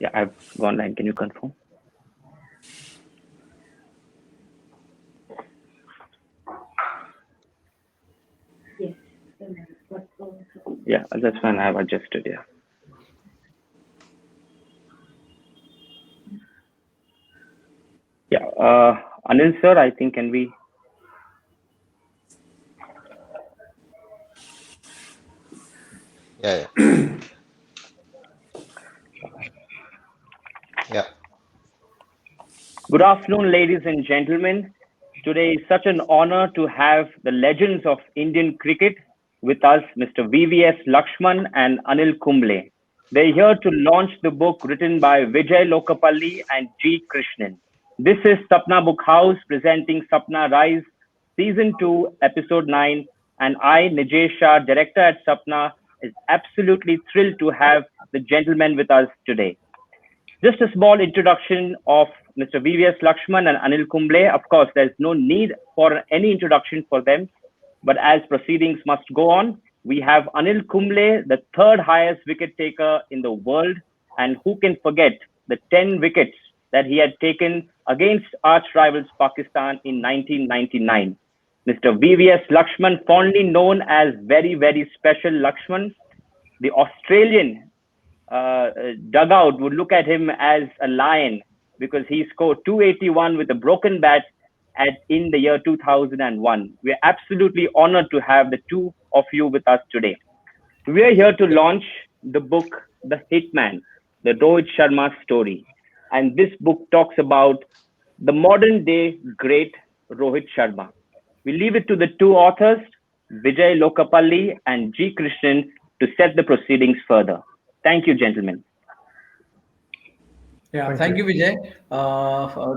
Yeah, I've gone live. Can you confirm? Yeah, that's fine. I've adjusted. Yeah. Yeah. Anil sir, I think can we? Yeah, yeah. Good afternoon, ladies and gentlemen. Today is such an honor to have the legends of Indian cricket with us, Mr. VVS Laxman and Anil Kumble. They're here to launch the book written by Vijay Lokapally and G. Krishnan. This is Sapna Book House presenting Sapna Rise, Season 2, Episode 9, and I, Nijesh Shah, Director at Sapna, is absolutely thrilled to have the gentlemen with us today. Just a small introduction of Mr. VVS Lakshman and Anil Kumble. Of course, there's no need for any introduction for them, but as proceedings must go on, we have Anil Kumble, the third highest wicket taker in the world, and who can forget the 10 wickets that he had taken against arch rivals Pakistan in 1999. Mr. VVS Lakshman, fondly known as very special Lakshman, the Australian dugout would look at him as a lion because he scored 281 with a broken bat in the year 2001. We're absolutely honored to have the two of you with us today. We're here to launch the book, The Hitman, the Rohit Sharma story. And this book talks about the modern day great Rohit Sharma. We leave it to the two authors, Vijay Lokapally and G. Krishnan, to set the proceedings further. Thank you, gentlemen. Yeah, thank you, Vijay.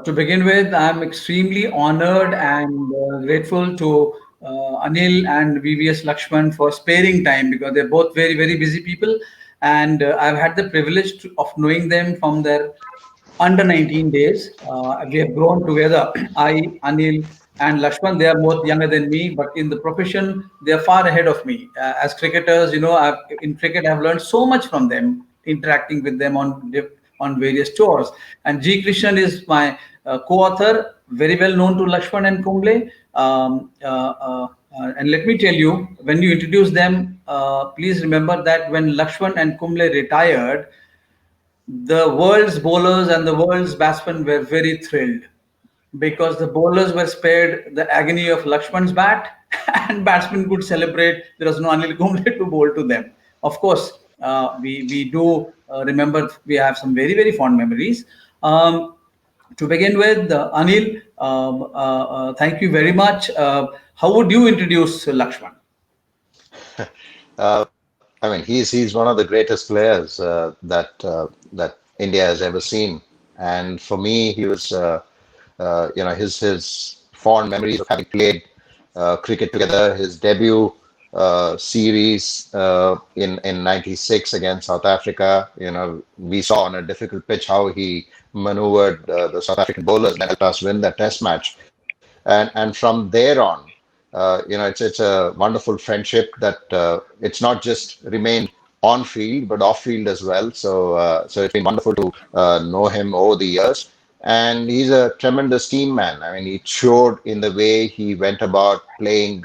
To begin with, I'm extremely honored and grateful to Anil and VVS Lakshman for sparing time because they're both very busy people. And I've had the privilege of knowing them from their under 19 days. We have grown together. I, Anil, and Lakshman, they are both younger than me, but in the profession, they are far ahead of me. As cricketers, in cricket, I've learned so much from them, interacting with them on various tours. And G. Krishnan is my co-author, very well known to Laxman and Kumble. And let me tell you, when you introduce them, please remember that when Laxman and Kumble retired, the world's bowlers and the world's batsmen were very thrilled because the bowlers were spared the agony of Lakshman's bat and batsmen could celebrate. There was no Anil Kumble to bowl to them. Of course, we do remember, we have some very fond memories. To begin with, Anil, thank you very much. How would you introduce Lakshman? I mean, he's one of the greatest players that India has ever seen. And for me, he was, his fond memories of having played cricket together. His debut series in '96 against South Africa. We saw on a difficult pitch how he maneuvered the South African bowlers and helped us win that Test match. And from there on, it's a wonderful friendship that it's not just remained on field but off field as well. So it's been wonderful to know him over the years. And he's a tremendous team man. I mean, he showed in the way he went about playing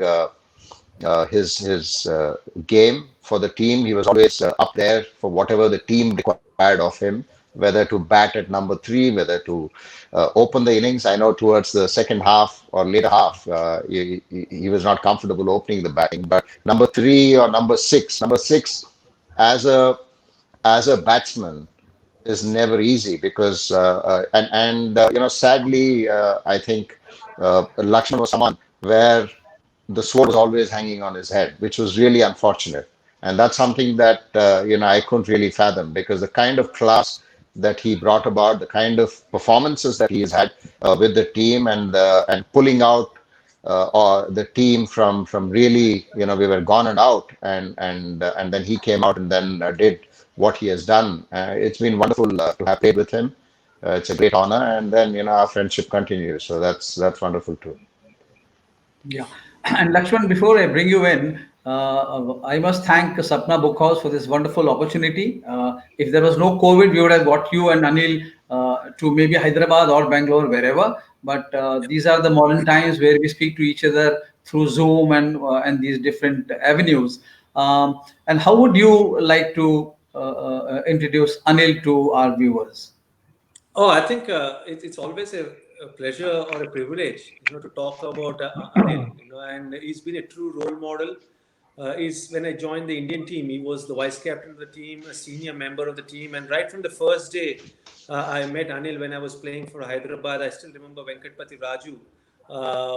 his game for the team. He was always up there for whatever the team required of him, whether to bat at number 3, whether to open the innings. I know towards the second half or later half, he was not comfortable opening the batting, but number 3 or number six as a batsman is never easy because sadly, I think Lakshman was someone where the sword was always hanging on his head, which was really unfortunate. And that's something that I couldn't really fathom because the kind of class that he brought about, the kind of performances that he has had with the team, and pulling out or the team from really, we were gone and out, and then he came out and then did what he has done. It's been wonderful to have played with him. It's a great honor, and then our friendship continues. So that's wonderful too. Yeah. And Lakshman, before I bring you in, I must thank Sapna Book House for this wonderful opportunity. If there was no COVID, we would have got you and Anil to maybe Hyderabad or Bangalore, wherever. But these are the modern times where we speak to each other through Zoom and these different avenues. And how would you like to introduce Anil to our viewers? Oh, I think it's always a pleasure or a privilege, to talk about Anil, and he's been a true role model. Is when I joined the Indian team, he was the vice captain of the team, a senior member of the team, and right from the first day, I met Anil when I was playing for Hyderabad. I still remember Venkatpati Raju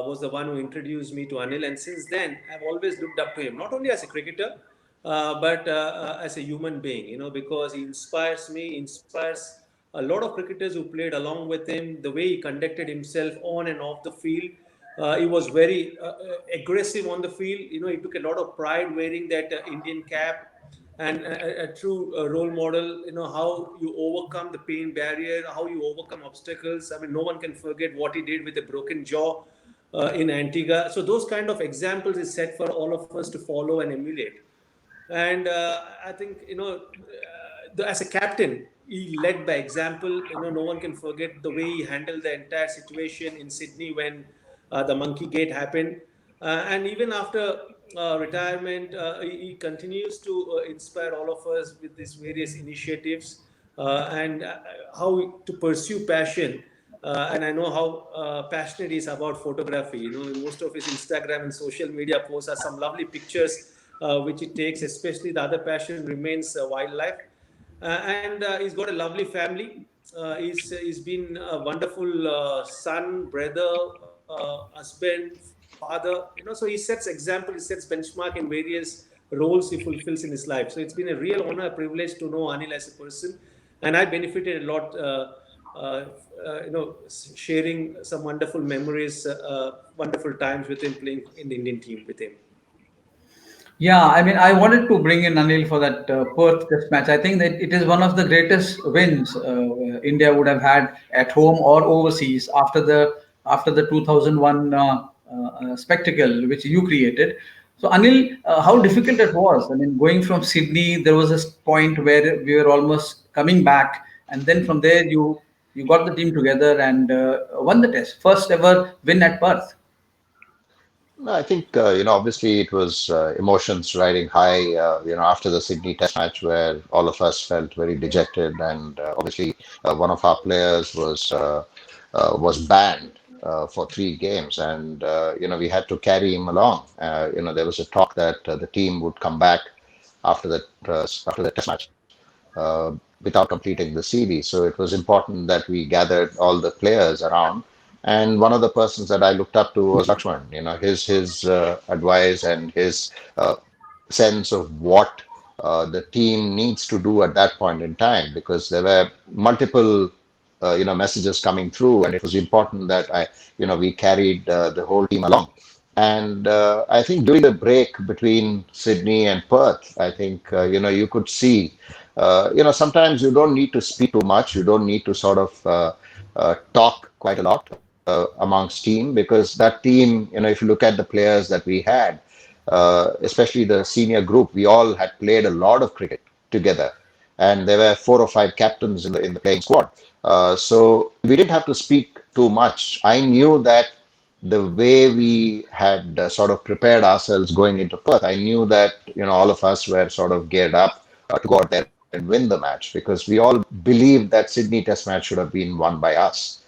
was the one who introduced me to Anil, and since then, I've always looked up to him, not only as a cricketer, but as a human being, because he inspires me, inspires a lot of cricketers who played along with him, the way he conducted himself on and off the field. He was very aggressive on the field. He took a lot of pride wearing that Indian cap, and a true role model. How you overcome the pain barrier, how you overcome obstacles. I mean, no one can forget what he did with a broken jaw in Antigua. So those kind of examples is set for all of us to follow and emulate. And I think as a captain, he led by example. No one can forget the way he handled the entire situation in Sydney when the Monkey Gate happened. And even after retirement, he continues to inspire all of us with these various initiatives and how to pursue passion. And I know how passionate he is about photography. Most of his Instagram and social media posts are some lovely pictures which he takes. Especially the other passion remains wildlife. And he's got a lovely family. He's been a wonderful son, brother, husband, father. So he sets example, he sets benchmark in various roles he fulfills in his life. So it's been a real honor, a privilege to know Anil as a person, and I benefited a lot. Sharing some wonderful memories, wonderful times with him, playing in the Indian team with him. Yeah, I mean, I wanted to bring in Anil for that Perth Test match. I think that it is one of the greatest wins India would have had at home or overseas after the 2001 spectacle which you created. So, Anil, how difficult it was. I mean, going from Sydney, there was a point where we were almost coming back, and then from there you got the team together and won the test. First ever win at Perth. No, I think, obviously it was emotions riding high, after the Sydney Test match where all of us felt very dejected, and obviously one of our players was banned for 3 games, and we had to carry him along. There was a talk that the team would come back after the Test match without completing the series. So it was important that we gathered all the players around. And one of the persons that I looked up to was Lakshman. His advice and his sense of what the team needs to do at that point in time, because there were multiple messages coming through, and it was important that we carried the whole team along. And I think during the break between Sydney and Perth, I think you could see, sometimes you don't need to speak too much. You don't need to sort of talk quite a lot amongst team, because that team, if you look at the players that we had, especially the senior group, we all had played a lot of cricket together, and there were 4 or 5 captains in the playing squad. So we didn't have to speak too much. I knew that the way we had sort of prepared ourselves going into Perth, I knew that all of us were sort of geared up to go out there and win the match, because we all believed that Sydney Test match should have been won by us.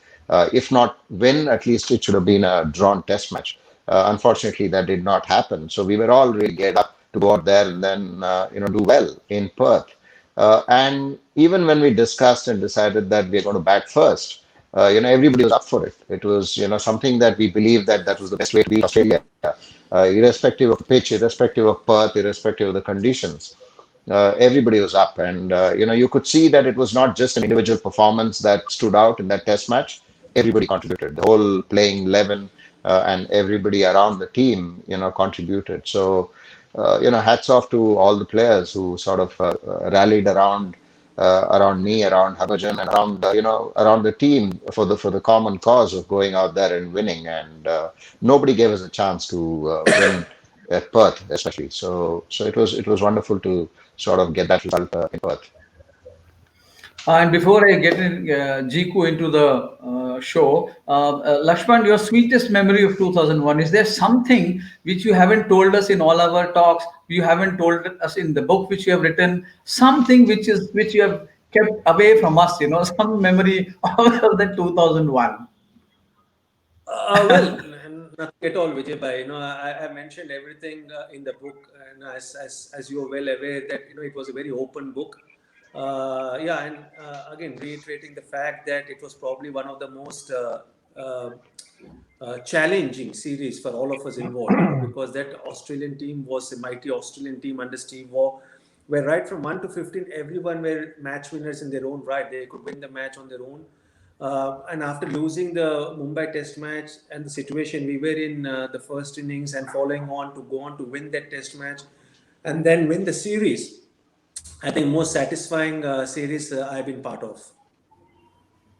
If not win, at least it should have been a drawn Test match. Unfortunately, that did not happen. So we were all really geared up to go out there and then do well in Perth. And even when we discussed and decided that we're going to bat first, everybody was up for it. It was, something that we believed that was the best way to beat Australia, irrespective of pitch, irrespective of Perth, irrespective of the conditions. Everybody was up, and you could see that it was not just an individual performance that stood out in that Test match. Everybody contributed. The whole playing 11 and everybody around the team, contributed. So, hats off to all the players who sort of rallied around me, around Harbhajan, and around the team for the common cause of going out there and winning. And nobody gave us a chance to win at Perth, especially. So it was wonderful to sort of get that result in Perth. And before I get in, Jiku into the show, Lakshman, your sweetest memory of 2001, is there something which you haven't told us in all our talks, you haven't told us in the book which you have written, something which you have kept away from us, some memory of the 2001? Well, nothing at all, Vijay bhai. I mentioned everything in the book, and as you are well aware that it was a very open book. Yeah, and again reiterating the fact that it was probably one of the most uh, challenging series for all of us involved. Because that Australian team was a mighty Australian team under Steve Waugh, where right from 1 to 15, everyone were match winners in their own right. They could win the match on their own. And after losing the Mumbai Test match and the situation we were in the first innings and following on to go on to win that Test match and then win the series, I think most satisfying series I've been part of.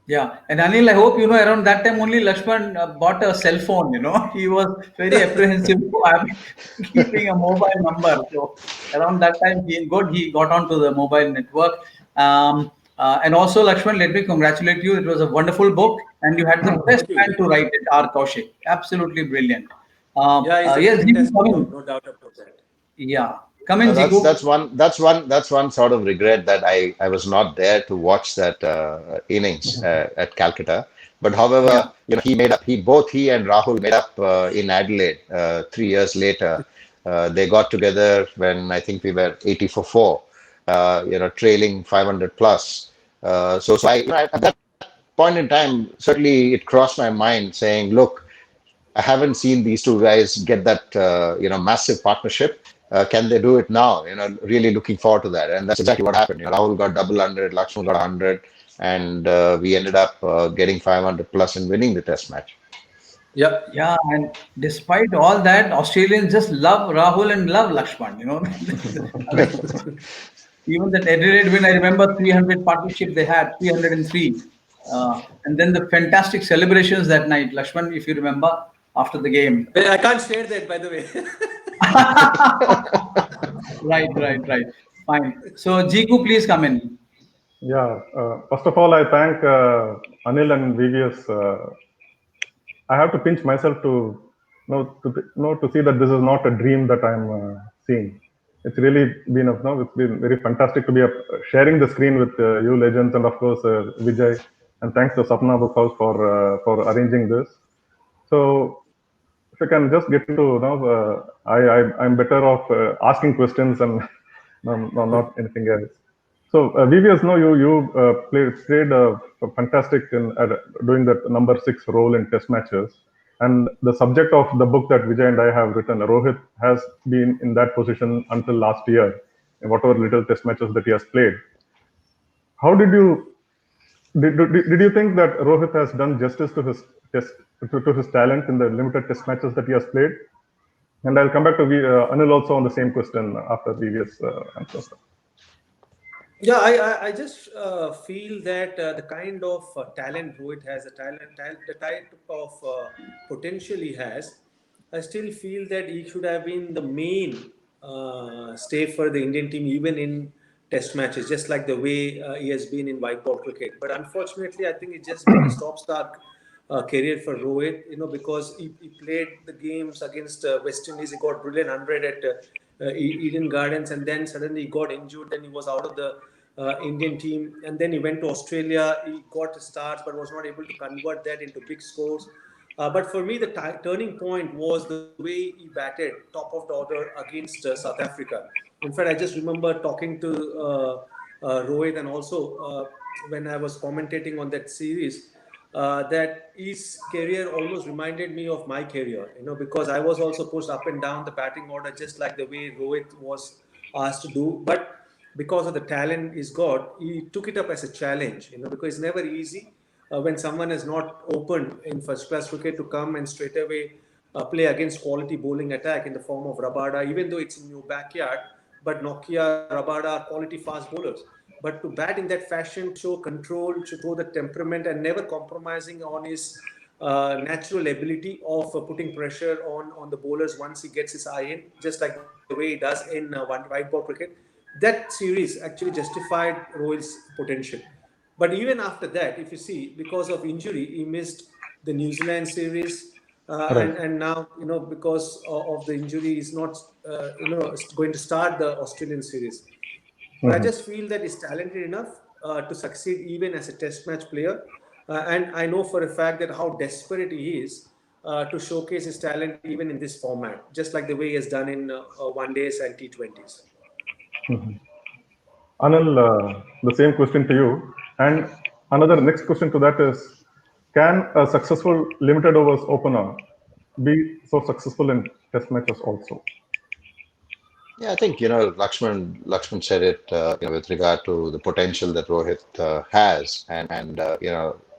Yeah, and Anil, I hope around that time only Lakshman bought a cell phone. He was very apprehensive to keeping a mobile number. So around that time, he got onto the mobile network. And also, Lakshman, let me congratulate you. It was a wonderful book, and you had the best Thank you, man Vijay. to write it, R. Kaushik. Absolutely brilliant. Yeah, he's a Yes, Jiku, fantastic come dog, in. no doubt about that. Yeah, come in, Now that's Jiku. that's one that's one that's one sort of regret that I was not there to watch that innings at Calcutta. But Yeah, however, he made up. He and Rahul made up in Adelaide 3 years later. They got together when I think we were 80 for 4, trailing 500 plus. So at that point in time, certainly it crossed my mind saying, look, I haven't seen these two guys get that massive partnership. Can they do it now? Really looking forward to that, and that's exactly what happened. Rahul got double hundred, Lakshman got 100, and we ended up getting 500 plus and winning the Test match. Yep. yeah, and despite all that, Australians just love Rahul and love Lakshman. I mean, even that Adelaide win, I remember 300 partnership they had, 303. And then the fantastic celebrations that night, Lakshman, if you remember, after the game. I can't share that, by the way. Right, right, right. Fine. So, Jiku, please come in. Yeah, first of all, I thank Anil and VVS. I have to pinch myself to to see that this is not a dream that I'm seeing. It's really been it's been very fantastic to be sharing the screen with you legends and of course Vijay, and thanks to Sapna Book House for arranging this. So if I can just get into I'm better off asking questions and not anything else. So VVS, no, you played a fantastic in doing that number 6 role in Test matches, and the subject of the book that Vijay and I have written, Rohit has been in that position until last year, in whatever little Test matches that he has played. How did you think that Rohit has done justice to his test to his talent in the limited Test matches that he has played? And I'll come back to Anil also on the same question after previous answers. Yeah, I just feel that the kind of talent Rohit has, the type of potential he has, I still feel that he should have been the main stay for the Indian team, even in Test matches, just like the way he has been in white ball cricket. But unfortunately, I think it's just been a stop-start career for Rohit, because he played the games against West Indies. He got brilliant 100 at Eden Gardens, and then suddenly he got injured. Then he was out of the Indian team, and then he went to Australia. He got starts, but was not able to convert that into big scores. But for me, the turning point was the way he batted top of the order against South Africa. In fact, I just remember talking to Rohit, and also when I was commentating on that series, that his career almost reminded me of my career, because I was also pushed up and down the batting order, just like the way Rohit was asked to do. But because of the talent he's got, he took it up as a challenge, because it's never easy when someone is not open in first class cricket to come and straight away play against quality bowling attack in the form of Rabada, even though it's in your backyard. But Nokia, Rabada are quality fast bowlers. But to bat in that fashion, show control, to show the temperament, and never compromising on his natural ability of putting pressure on the bowlers once he gets his eye in, just like the way he does in one white ball cricket. That series actually justified Rohit's potential. But even after that, if you see, because of injury, he missed the New Zealand series, Right. and now because of the injury, he's not going to start the Australian series. But I Mhm. just feel that he's talented enough to succeed even as a Test match player, and I know for a fact that how desperate he is to showcase his talent even in this format, just like the way he has done in one days and T20s. Anil, the same question to you. And another next question to that is, can a successful limited overs opener be so successful in test matches also? Yeah, I think, Lakshman said it, with regard to the potential that Rohit has, and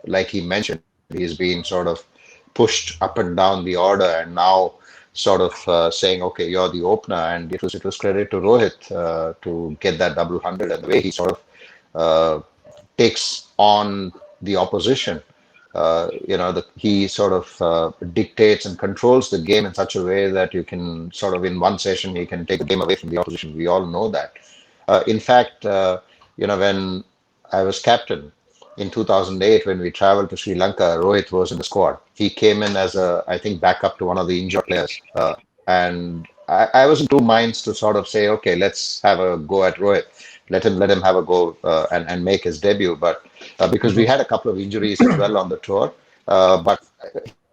like he mentioned, he's been sort of pushed up and down the order, and now sort of saying, okay, you're the opener, and it was credit to Rohit to get that double hundred, and the way he sort of takes on the opposition. He sort of dictates and controls the game in such a way that you can sort of in one session he can take the game away from the opposition. We all know that. In fact, when I was captain in 2008, when we traveled to Sri Lanka, Rohit was in the squad. He came in as I think, backup to one of the injured players. And I was in two minds to sort of say, okay, let's have a go at Rohit. Let him have a go and make his debut. But because we had a couple of injuries as well on the tour, but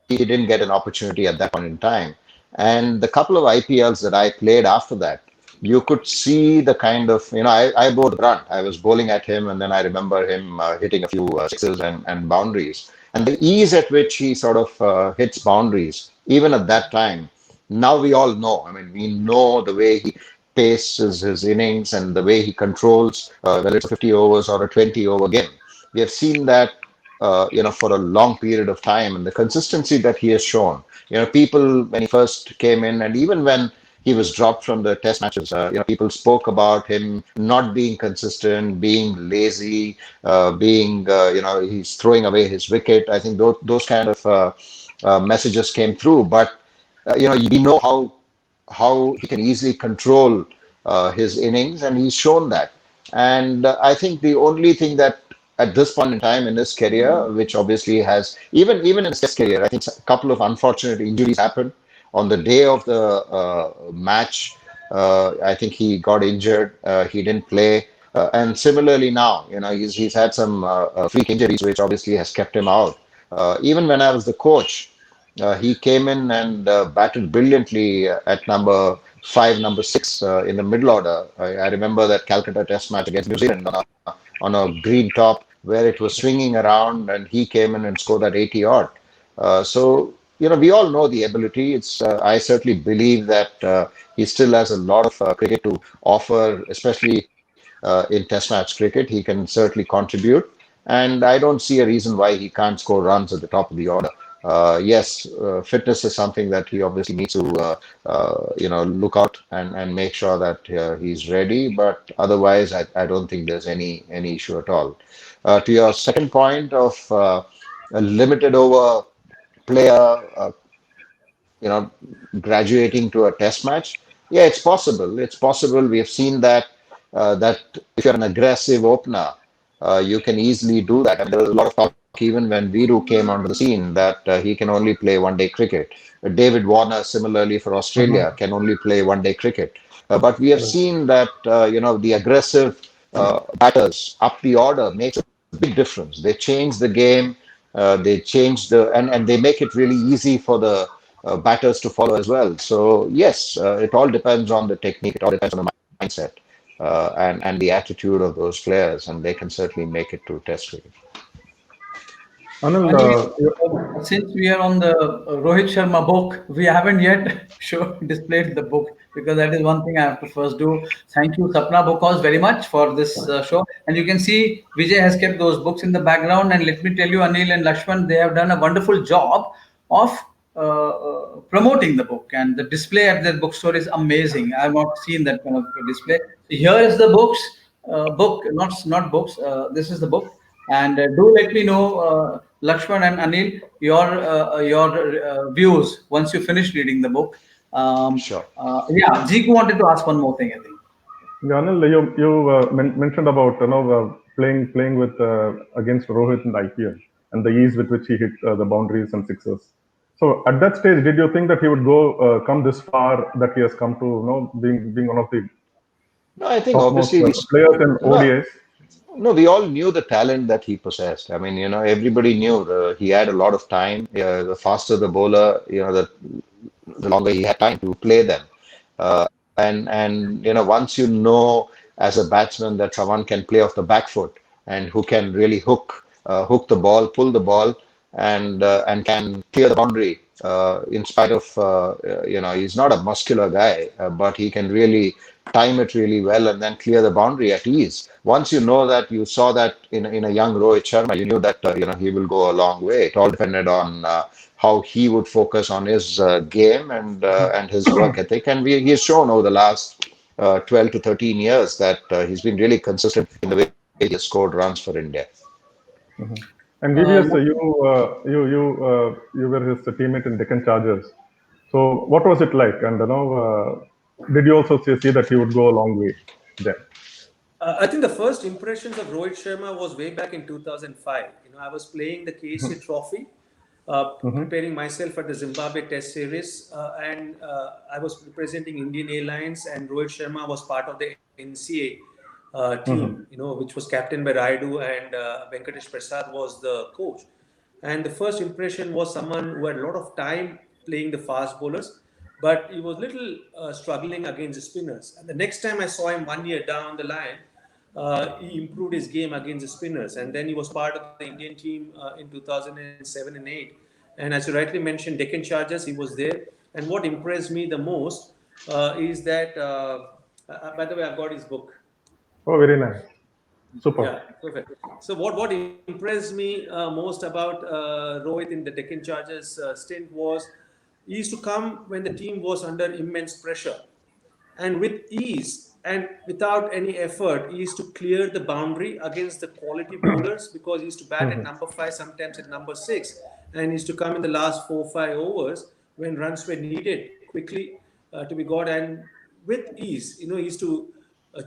he didn't get an opportunity at that point in time. And the couple of IPLs that I played after that, you could see the kind of, I bore the brunt. I was bowling at him, and then I remember him hitting a few sixes and boundaries. And the ease at which he sort of hits boundaries, even at that time, now we all know. I mean, we know the way he paces his innings and the way he controls, whether it's a 50 overs or a 20 over game. We have seen that, for a long period of time, and the consistency that he has shown. People, when he first came in, and even when he was dropped from the test matches, people spoke about him not being consistent, being lazy, being, he's throwing away his wicket. I think those kind of messages came through. But, we know how he can easily control his innings, and he's shown that. And I think the only thing that at this point in time in his career, which obviously has even in his test career, I think a couple of unfortunate injuries happened on the day of the match. I think he got injured. He didn't play. And similarly now, he's had some freak injuries, which obviously has kept him out. Even when I was the coach, he came in and batted brilliantly at number five, number six in the middle order. I remember that Calcutta Test match against New Zealand on a green top where it was swinging around, and he came in and scored that 80 odd. So we all know the ability. It's I certainly believe that he still has a lot of cricket to offer, especially in Test match cricket. He can certainly contribute, and I don't see a reason why he can't score runs at the top of the order. Yes, fitness is something that he obviously needs to, look out and make sure that he's ready. But otherwise, I don't think there's any issue at all. To your second point of a limited over player, graduating to a test match, yeah, it's possible. It's possible. We have seen that if you're an aggressive opener, you can easily do that. And there was a lot of talk even when Viru came onto the scene that he can only play one-day cricket. David Warner, similarly for Australia, can only play one-day cricket. But we have seen that the aggressive batters up the order makes a big difference. They change the game. They change and they make it really easy for the batters to follow as well. So yes, it all depends on the technique. It all depends on the mindset and the attitude of those players, and they can certainly make it to Test cricket. Anil, Anil, since we are on the Rohit Sharma book, we haven't yet displayed the book, because that is one thing I have to first do. Thank you, Sapna Book House, very much for this show. And you can see Vijay has kept those books in the background. And let me tell you, Anil and Lakshman, they have done a wonderful job of promoting the book. And the display at the bookstore is amazing. I have not seen that kind of display. Here is the book, not books. This is the book. And do let me know Lakshman and Anil, your views once you finish reading the book. Sure. Yeah, Jeek wanted to ask one more thing, I think. Yeah, Anil, you mentioned about playing with against Rohit in the IPL and the ease with which he hit the boundaries and sixes. So at that stage, did you think that he would go come this far that he has come to being one of the No, I think topmost obviously players in no, ODIs? no, we all knew the talent that he possessed. I mean, everybody knew he had a lot of time. The faster the bowler, the longer he had time to play them. And once you know as a batsman that someone can play off the back foot and who can really hook the ball, pull the ball, and can clear the boundary. In spite of he's not a muscular guy, but he can really time it really well and then clear the boundary at ease. Once you know that, you saw that in a young Rohit Sharma, you knew that he will go a long way. It all depended on how he would focus on his game and his work ethic. And he has shown over the last 12 to 13 years that he's been really consistent in the way he has scored runs for India. Mhm. And VVS, Uh, you were his teammate in Deccan Chargers. So what was it like? And did you also see that he would go a long way then? I think the first impressions of Rohit Sharma was way back in 2005. I was playing the KC Trophy, Hmm. preparing myself at the Zimbabwe Test Series, and I was representing Indian Airlines, and Rohit Sharma was part of the NCA Hmm. team, which was captained by Raidu, and Venkatesh Prasad was the coach. And the first impression was someone who had a lot of time playing the fast bowlers, but he was little struggling against the spinners. And the next time I saw him 1 year down the line, he improved his game against the spinners. And then he was part of the Indian team in 2007 and 8. And as you rightly mentioned, Deccan Chargers, he was there. And what impressed me the most is that, by the way, I've got his book. Oh, very nice. Super. Yeah, perfect. So what impressed me most about Rohit in the Deccan Chargers stint was he used to come when the team was under immense pressure, and with ease and without any effort, he used to clear the boundary against the quality bowlers because he used to bat at Hmm. number 5, sometimes at number 6, and he used to come in the last 4 5 overs when runs were needed quickly to be got, and with ease, he used to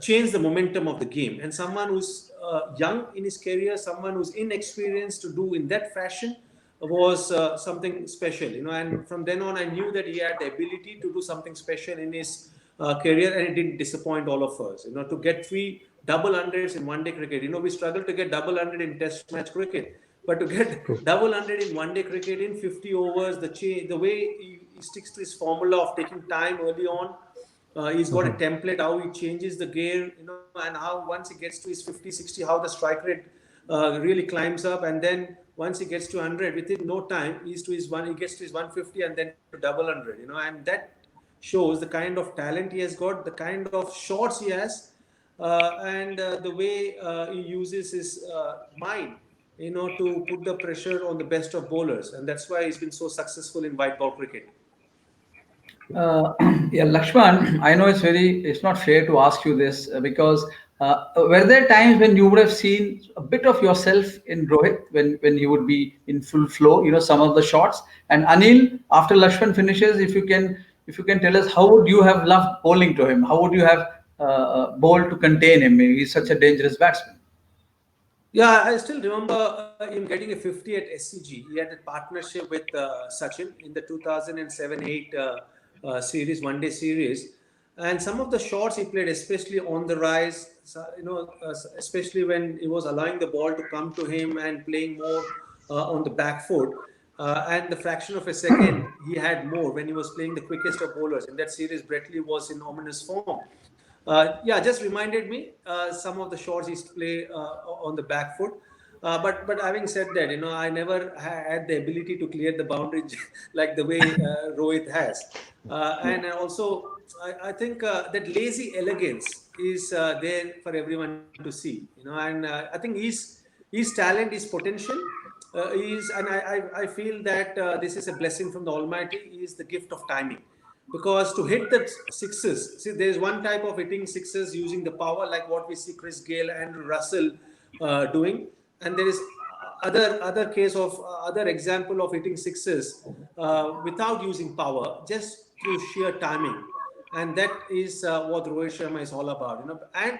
change the momentum of the game. And someone who's young in his career, someone who's inexperienced to do in that fashion was something special, and from then on I knew that he had the ability to do something special in his career, and it didn't disappoint all of us, to get 3 double hundreds in one day cricket. We struggle to get double hundred in test match cricket, but to get True. double hundred in one day cricket in 50 overs, the way he sticks to his formula of taking time early on. He's got a Hmm. template how he changes the gear, and how once he gets to his 50, 60, how the strike rate really climbs up, and then once he gets to 100, within no time, he gets to his 150 and then to double hundred, and that shows the kind of talent he has got, the kind of shots he has, and the way he uses his mind, to put the pressure on the best of bowlers, and that's why he's been so successful in white ball cricket. Uh, yeah, Lakshman, I know it's not fair to ask you this because were there times when you would have seen a bit of yourself in Rohit when you would be in full flow, some of the shots? And Anil, after Lakshman finishes, if you can tell us how would you have loved bowling to him? How would you have bowled to contain him? He's such a dangerous batsman. Yeah, I still remember him getting a 50 at SCG. He had a partnership with Sachin in the 2007-8 series, one day series. And some of the shots he played, especially on the rise, especially when he was allowing the ball to come to him and playing more on the back foot. And the fraction of a second, he had more when he was playing the quickest of bowlers. In that series, Bretley was in ominous form. Yeah, just reminded me some of the shots he used to play on the back foot. But having said that, I never had the ability to clear the boundary like the way Rohit has. And also, I think that lazy elegance is there for everyone to see. And I think his talent, his potential and I feel that this is a blessing from the Almighty, is the gift of timing. Because to hit the sixes, see, there's one type of hitting sixes using the power, like what we see Chris Gale and Russell doing, and there is other case of other example of hitting sixes without using power, just through sheer timing, and that is what Rohit Sharma is all about. And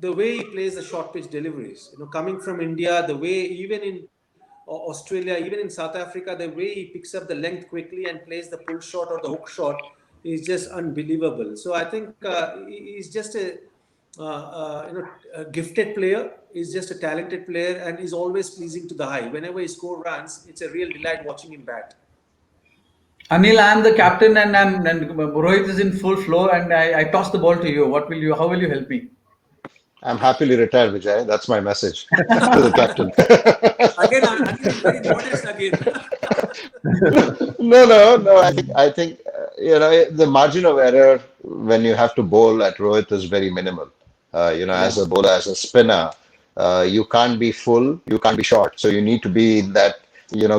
the way he plays the short pitch deliveries, coming from India, the way even in Australia, even in South Africa, the way he picks up the length quickly and plays the pull shot or the hook shot is just unbelievable. So I think he's just a gifted player. He's just a talented player, and he's always pleasing to the eye. Whenever he scores runs, it's a real delight watching him bat. Anil, I am the captain, and Rohit is in full flow, and I toss the ball to you. What will you? How will you help me? I'm happily retired, Vijay. That's my message to the captain. Again, Anil is very modest again. No. I think the margin of error when you have to bowl at Rohit is very minimal. As Yeah. a bowler, as a spinner, you can't be full, you can't be short. So you need to be in that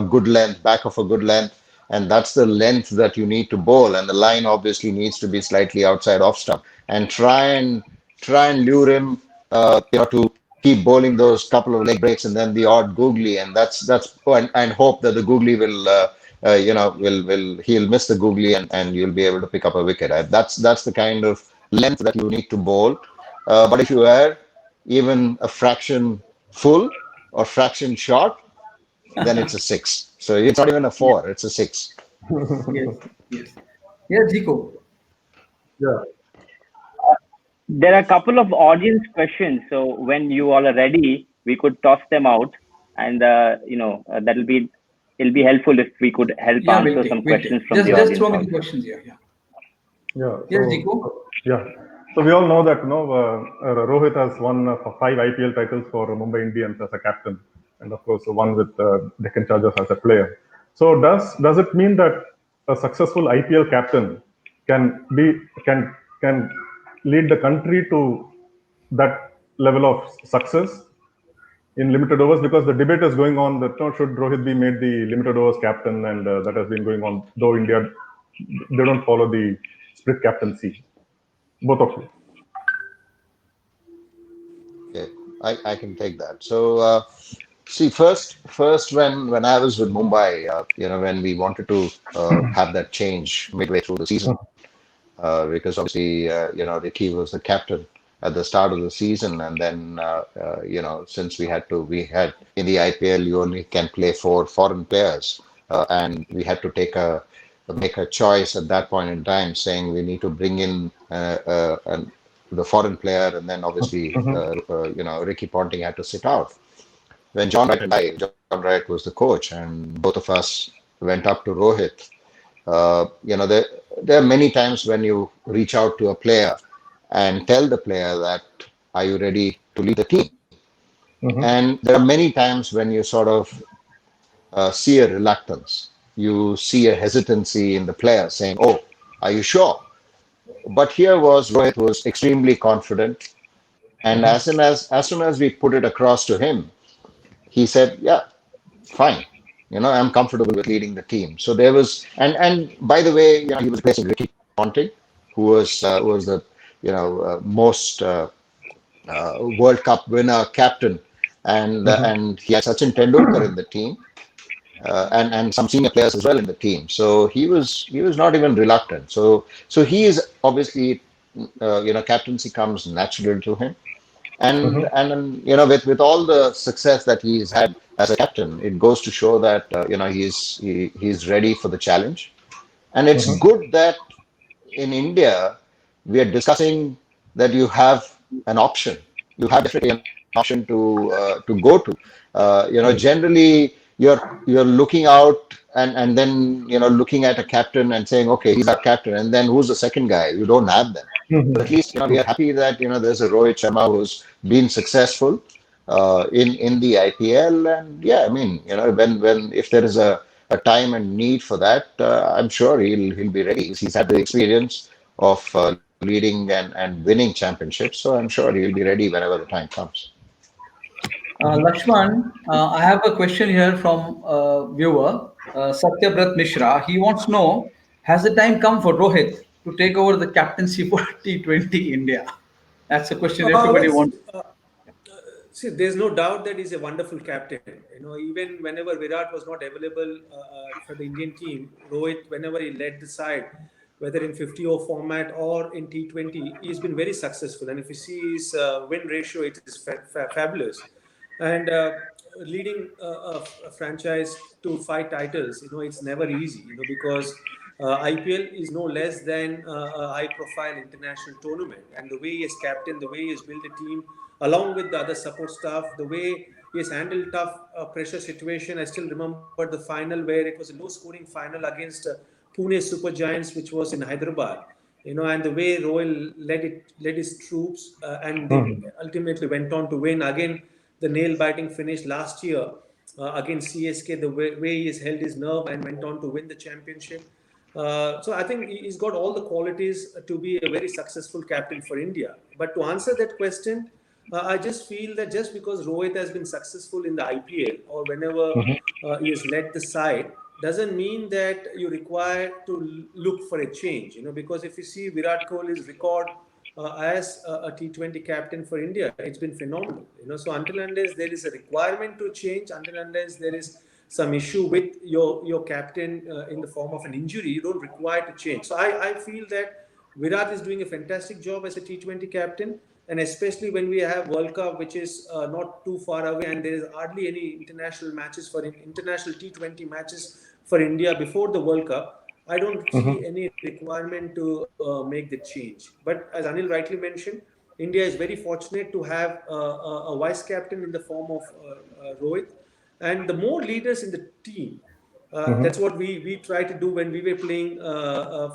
good length, back of a good length, and that's the length that you need to bowl. And the line obviously needs to be slightly outside off stump, and try and lure him, to keep bowling those couple of leg breaks and then the odd googly, and and hope that the googly will he'll miss the googly, and you'll be able to pick up a wicket. That's the kind of length that you need to bowl. But if you are even a fraction full or fraction short, then it's a six. So it's not even a Yes. four; it's a six. Yes. Yes. Yes, Zico. Yeah. There are a couple of audience questions. So when you all are ready, we could toss them out, and it'll be helpful if we could help Yeah, we'll answer take. some We'll questions take. from the Just audience throw me the also. questions here. Yeah. Yeah. Yes, Zico. Yeah. So we all know that Rohit has won 5 IPL titles for Mumbai Indians as a captain, and of course one with Deccan Chargers as a player. So does it mean that a successful IPL captain can be can lead the country to that level of success in limited overs? Because the debate is going on that should Rohit be made the limited overs captain, and that has been going on. Though India, they don't follow the split captaincy. Both of you. Okay, I can take that. So see, first when I was with Mumbai, when we wanted to have that change midway through the season, because obviously Ricky was the captain at the start of the season, and then since we had in the IPL you only can play for foreign players, and we had to make a choice at that point in time, saying we need to bring in the foreign player, and then obviously Ricky Ponting had to sit out. When John Wright was the coach, and both of us went up to Rohit. There are many times when you reach out to a player and tell the player that, are you ready to lead the team? Mhm. And there are many times when you sort of see a reluctance. You see a hesitancy in the player saying, oh, are you sure? But here was Rohit was extremely confident. And as soon as we put it across to him, he said, yeah, fine. I'm comfortable with leading the team. So there was, and by the way, he was replacing Ricky Ponting, who was the most World Cup winner captain, and he had Sachin Tendulkar in the team, and some senior players as well in the team. So he was not even reluctant. So he is obviously, captaincy comes natural to him, and with all the success that he's had as a captain, it goes to show that he's ready for the challenge. And it's good that in India we are discussing that you have an option. You have definitely an option to go to. Generally you're looking out, and then looking at a captain and saying, okay, he's our captain, and then who's the second guy? You don't have them. But at least we are happy that there's a Rohit Sharma who's been successful in the IPL, and yeah, I mean, when if there is a time and need for that, I'm sure he'll be ready. He's had the experience of leading and winning championships, so I'm sure he'll be ready whenever the time comes. Lakshman, I have a question here from a viewer, Satyabrat Mishra. He wants to know, has the time come for Rohit to take over the captaincy for T20 India? That's a question everybody Well, wants. See, there's no doubt that he's a wonderful captain. Even whenever Virat was not available for the Indian team, Rohit, whenever he led the side, whether in 50-over format or in T20, he's been very successful. And if you see his win ratio, it is fabulous. And leading a franchise to 5 titles, it's never easy, because IPL is no less than a high-profile international tournament. And the way he has captained, the way he has built a team, along with the other support staff, the way he has handled tough pressure situation. I still remember the final where it was a low-scoring final against Pune Super Giants, which was in Hyderabad. And the way Royal led his troops, and they ultimately went on to win again. The nail-biting finish last year against CSK, the way he has held his nerve and went on to win the championship. So I think he's got all the qualities to be a very successful captain for India. But to answer that question, I just feel that just because Rohit has been successful in the IPL or whenever he has led the side, doesn't mean that you require to look for a change. Because if you see Virat Kohli's record as a T20 captain for India, it's been phenomenal. So until unless there is a requirement to change, until unless there is some issue with your captain in the form of an injury, you don't require to change. So I feel that Virat is doing a fantastic job as a T20 captain, and especially when we have World Cup, which is not too far away, and there is hardly any international matches for international T20 matches for India before the World Cup. I don't see any requirement to make the change. But as Anil rightly mentioned, India is very fortunate to have a vice captain in the form of Rohit, and the more leaders in the team. That's what we try to do when we were playing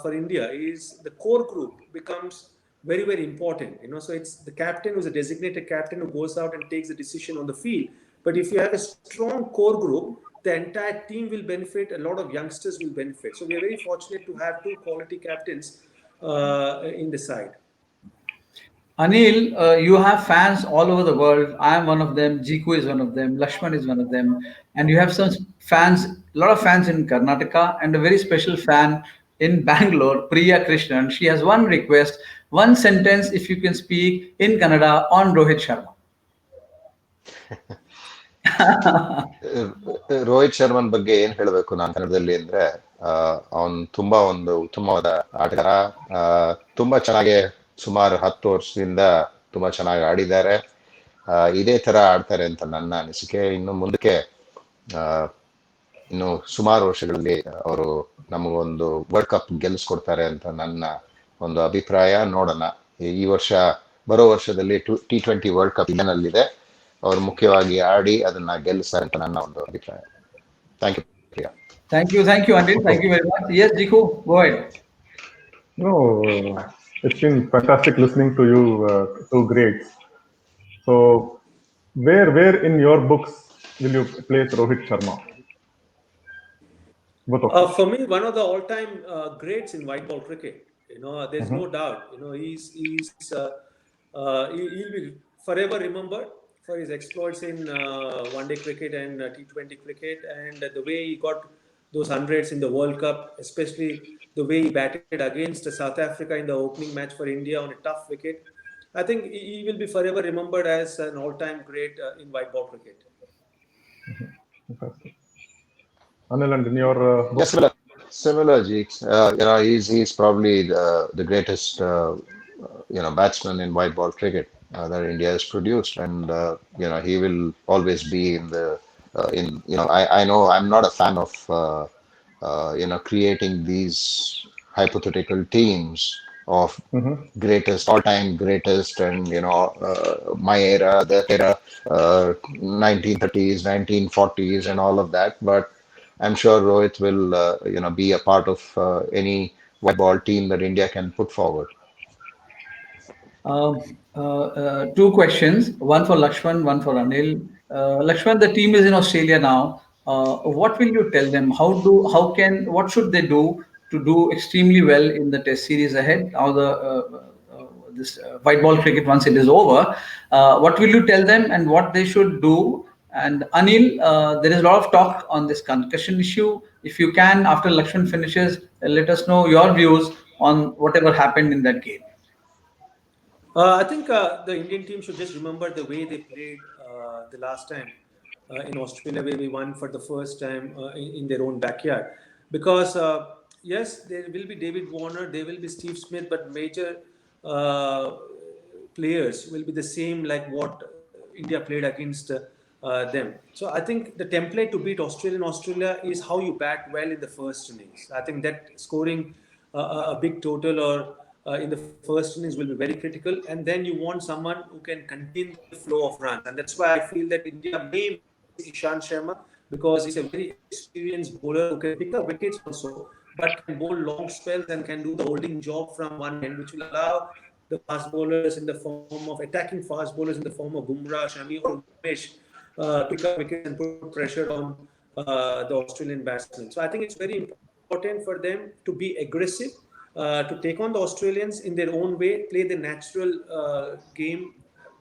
for India. Is the core group becomes very, very important. So it's the captain who's a designated captain who goes out and takes the decision on the field. But if you have a strong core group, the entire team will benefit. A lot of youngsters will benefit. So we are very fortunate to have two quality captains in the side. Anil, you have fans all over the world. I am one of them. Jiku is one of them. Lakshman is one of them. And you have some fans, a lot of fans in Karnataka, and a very special fan in Bangalore, Priya Krishnan. She has one request, one sentence, if you can speak in Kannada on Rohit Sharma. Rohit Sharman ಬಗ್ಗೆ ಏನ್ ಹೇಳ್ಬೇಕು ನಾನು ಕನ್ನಡದಲ್ಲಿ ಅಂದ್ರೆ ಅವನ್ ತುಂಬಾ ಒಂದು ಉತ್ತಮವಾದ ಆಟಗಾರ. ತುಂಬಾ ಚೆನ್ನಾಗಿ ಸುಮಾರು 10 ವರ್ಷದಿಂದ ತುಂಬಾ ಚೆನ್ನಾಗಿ ಆಡಿದ್ದಾರೆ. ಇದೇ ತರ ಆಡ್ತಾರೆ ಅಂತ ನನ್ನ ಅನಿಸಿಕೆ. ಇನ್ನು ಮುಂದಕ್ಕೆ ಇನ್ನು ಸುಮಾರು ವರ್ಷಗಳಲ್ಲಿ ಅವರು ನಮಗೊಂದು ವರ್ಲ್ಡ್ ಕಪ್ ಗೆಲ್ಲಿಸ್ಕೊಡ್ತಾರೆ ಅಂತ ನನ್ನ ಒಂದು ಅಭಿಪ್ರಾಯ. ನೋಡೋಣ, ಈ ವರ್ಷ ಬರೋ ವರ್ಷದಲ್ಲಿ T20 ವರ್ಲ್ಡ್ ಕಪ್ ಇಂಡಿಯಾನಲ್ಲಿದೆ. ಅವರು ಮುಖ್ಯವಾಗಿ ಆಡಿ ಅದನ್ನ ಗೆಲ್ಲಿಸ್ತಾರೆ ಅಂತ ನನ್ನ ಒಂದು ಅಭಿಪ್ರಾಯ. Thank you Priya. Thank you, Anil. Thank you very much. Yes, Jiku, go ahead. No, it's been fantastic listening to you, two greats. So, where in your books will you place Rohit Sharma? For me, one of the all-time greats in white ball cricket. There's no doubt. He'll be forever remembered for his exploits in one-day cricket and T20 cricket, and the way he got those hundreds in the World Cup, especially the way he batted against South Africa in the opening match for India on a tough wicket. I think he will be forever remembered as an all-time great in white ball cricket. Anil, and in your book? Similar, Jeeks. He's probably the greatest batsman in white ball cricket that India has produced, and he will always be in the I know I'm not a fan of creating these hypothetical teams of greatest, all-time greatest, and my era, the era, 1930s, 1940s, and all of that. But I'm sure Rohit will be a part of any white ball team that India can put forward. Two questions, one for Lakshman, one for Anil. Lakshman, the team is in Australia now. What will you tell them? What should they do to do extremely well in the Test series ahead? How this white ball cricket, once it is over, what will you tell them and what they should do? And Anil, there is a lot of talk on this concussion issue. If you can, after Lakshman finishes, let us know your views on whatever happened in that game. I think the Indian team should just remember the way they played the last time in Australia, where we won for the first time in their own backyard. Because yes, there will be David Warner, there will be Steve Smith, but major uh, players will be the same like what India played against them. So I think the template to beat Australia is how you bat well in the first innings. I think that scoring a big total or in the first innings will be very critical, and then you want someone who can contain the flow of runs, and that's why I feel that India may miss Ishan Sharma, because he's a very experienced bowler who can pick up wickets also, but can bowl long spells and can do the holding job from one end, which will allow the fast bowlers in the form of attacking fast bowlers in the form of Bumrah, Shami, or Umesh to pick up wickets and put pressure on the Australian batsmen. So I think it's very important for them to be aggressive, to take on the Australians in their own way, play the natural game.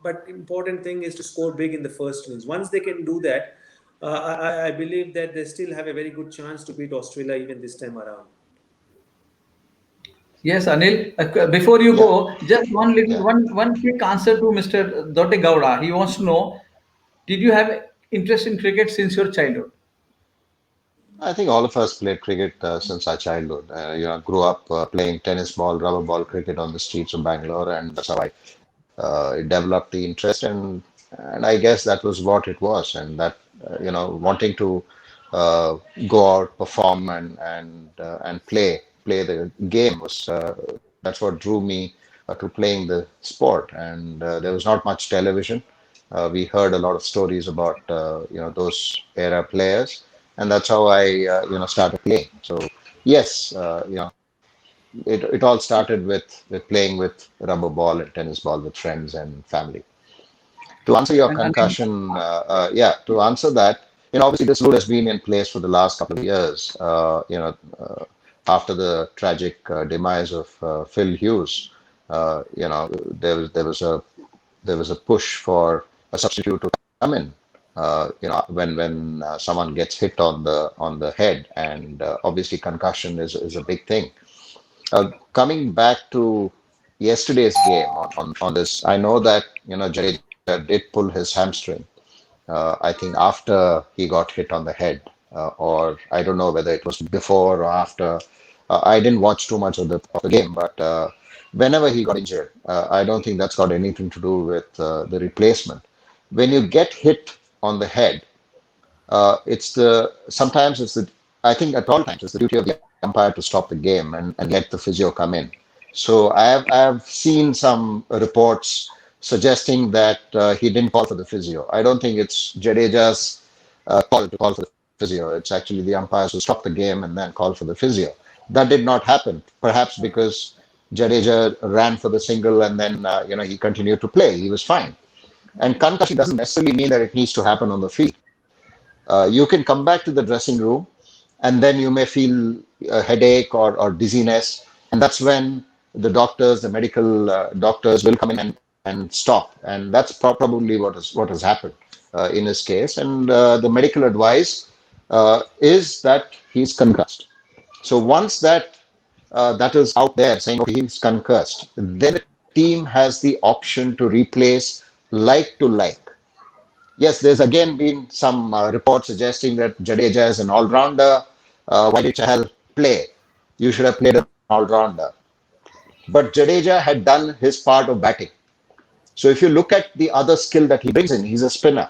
But important thing is to score big in the first innings. Once they can do that, I believe that they still have a very good chance to beat Australia even this time around. Yes, Anil. Before you Yeah, go, just one little yeah. one quick answer to Mr. Dote Gowda. He wants to know: did you have interest in cricket since your childhood? I think all of us played cricket since our childhood. Grew up playing tennis ball, rubber ball cricket on the streets of Bangalore, and that's how I developed the interest, and I guess that was what it was, and that wanting to uh, go out, perform, and play the game was that's what drew me to playing the sport. And there was not much television. We heard a lot of stories about those era players, and that's how I started playing. So yes, it all started with playing with rubber ball and tennis ball with friends and family. To answer your And Anil, concussion, yeah, to answer that, obviously this rule has been in place for the last couple of years. After the tragic demise of Phil Hughes, there was a push for a substitute to come in. When someone gets hit on the head, and obviously concussion is a big thing. Coming back to yesterday's game on this, I know that Jadeja did pull his hamstring. I think after he got hit on the head, or I don't know whether it was before or after. I didn't watch too much of the game, but whenever he got injured, I don't think that's got anything to do with the replacement. When you get hit on the head, it's the sometimes it's the I think at all times it's the duty of the umpire to stop the game and let the physio come in. So I have seen some reports suggesting that he didn't call for the physio. I don't think it's Jadeja's call for the physio. It's actually the umpires who stop the game and then call for the physio. That did not happen, perhaps because Jadeja ran for the single and then he continued to play. He was fine. And concussion doesn't necessarily mean that it needs to happen on the field. You can come back to the dressing room, and then you may feel a headache or dizziness, and that's when the doctors, the medical doctors, will come in and stop. And that's probably what has happened in his case. And the medical advice is that he's concussed. So once that is out there saying, okay, he's concussed, then the team has the option to replace like to like. Yes, there's again been some reports suggesting that Jadeja is an all-rounder. Why did Chahal play? You should have played an all-rounder. But Jadeja had done his part of batting. So if you look at the other skill that he brings in, he's a spinner.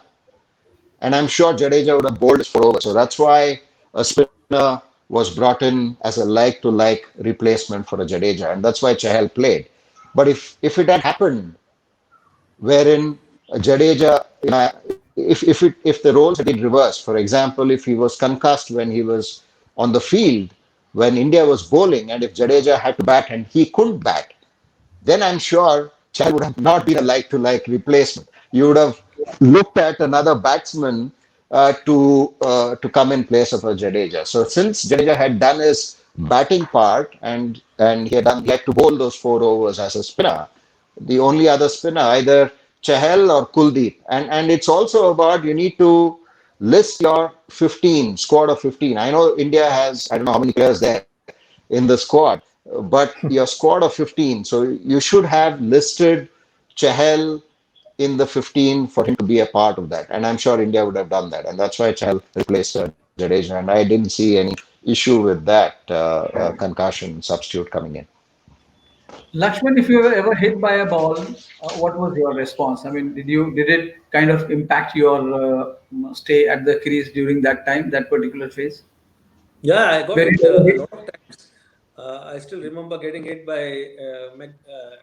And I'm sure Jadeja would have bowled his four overs. So that's why a spinner was brought in as a like-to-like replacement for a Jadeja. And that's why Chahal played. But if it had happened wherein Jadeja, if the roles had been reversed, for example, if he was concussed when he was on the field, when India was bowling, and if Jadeja had to bat and he couldn't bat, then I'm sure Chahal would have not been a like-to-like replacement. You would have looked at another batsman to come in place of a Jadeja. So since Jadeja had done his batting part and he had to bowl those four overs as a spinner, the only other spinner, either Chahal or Kuldeep. And it's also about you need to list your 15, squad of 15. I know India has, I don't know how many players there in the squad, but your squad of 15. So you should have listed Chahal, in the 15 for him to be a part of that. And I'm sure India would have done that. And that's why Chahal replaced Jadeja. And I didn't see any issue with that concussion substitute coming in. Lakshman, if you were ever hit by a ball, what was your response? I mean, did it kind of impact your stay at the crease during that time, that particular phase? Yeah, I got Were you hit ever a hit? lot of times. I still remember getting hit by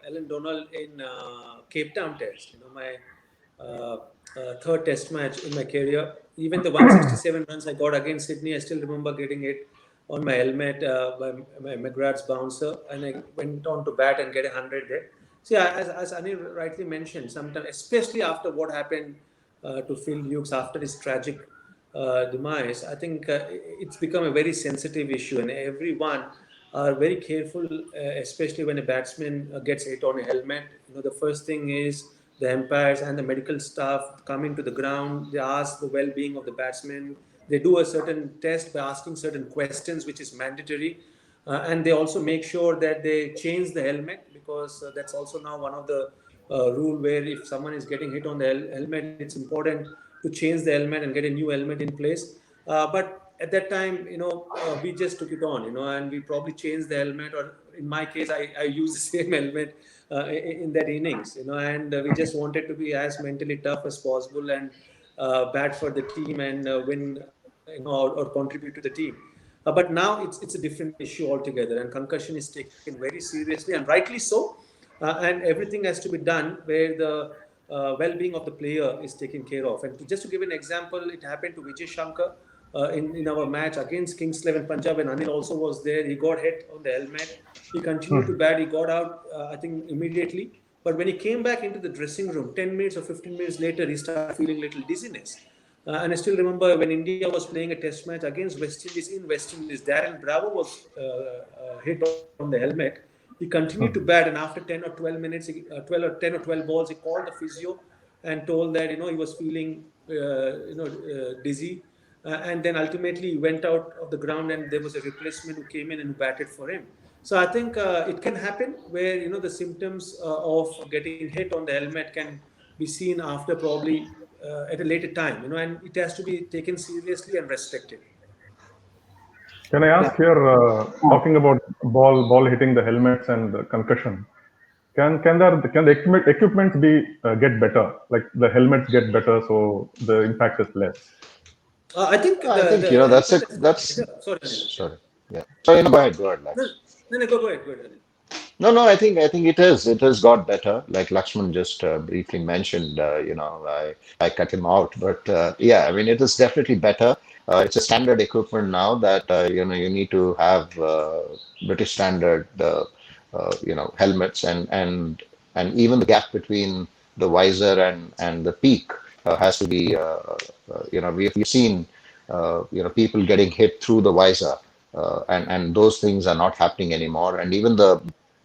Ellen Donald in Cape Town Test. My third Test match in my career. Even the 167 runs I got against Sydney, I still remember getting hit on my helmet by McGrath's bouncer, and I went on to bat and get 100 there. See, as Anil rightly mentioned, sometimes, especially after what happened to Phil Hughes after his tragic demise, I think it's become a very sensitive issue, and everyone are very careful, especially when a batsman gets hit on a helmet. The first thing is the umpires and the medical staff come into the ground. They ask the well-being of the batsman. They do a certain test by asking certain questions, which is mandatory. And they also make sure that they change the helmet, because that's also now one of the rule where if someone is getting hit on the helmet, it's important to change the helmet and get a new helmet in place. But at that time, we just took it on, and we probably changed the helmet, or in my case, I used the same helmet in that innings, and we just wanted to be as mentally tough as possible and bat for the team and win, or contribute to the team. But now it's a different issue altogether, and concussion is taken very seriously, and rightly so. And everything has to be done where the well-being of the player is taken care of. And just to give an example, it happened to Vijay Shankar in our match against Kings 11 Punjab, and Anil also was there. He got hit on the helmet. He continued to bat. He got out, I think, immediately. But when he came back into the dressing room, 10 minutes or 15 minutes later, he started feeling little dizziness. And I still remember when India was playing a test match against West Indies in West Indies, Darren Bravo was hit on the helmet. He continued to bat, and after 10 or 12 minutes, 12 or 10 or 12 balls, he called the physio and told that he was feeling dizzy, and then ultimately he went out of the ground, and there was a replacement who came in and batted for him. So I think it can happen where the symptoms of getting hit on the helmet can be seen after probably at a later time, and it has to be taken seriously and respected. Can I Yeah. ask here, talking about ball hitting the helmets and concussion? Can the equipment be get better? Like the helmets get better, so the impact is less. I think I think, the that's helmet it. has got That's, better. Sorry, Anil. Yeah. sorry. Yeah. Sorry, no, go ahead, No, Lex. no, no, go ahead, go ahead, Anil. No, I think it is. It has got better. Like Lakshman just briefly mentioned, I cut him out, but yeah, I mean, it is definitely better. It's a standard equipment now that you need to have British standard, helmets, and even the gap between the visor and the peak has to be. We've seen people getting hit through the visor, and those things are not happening anymore. And even the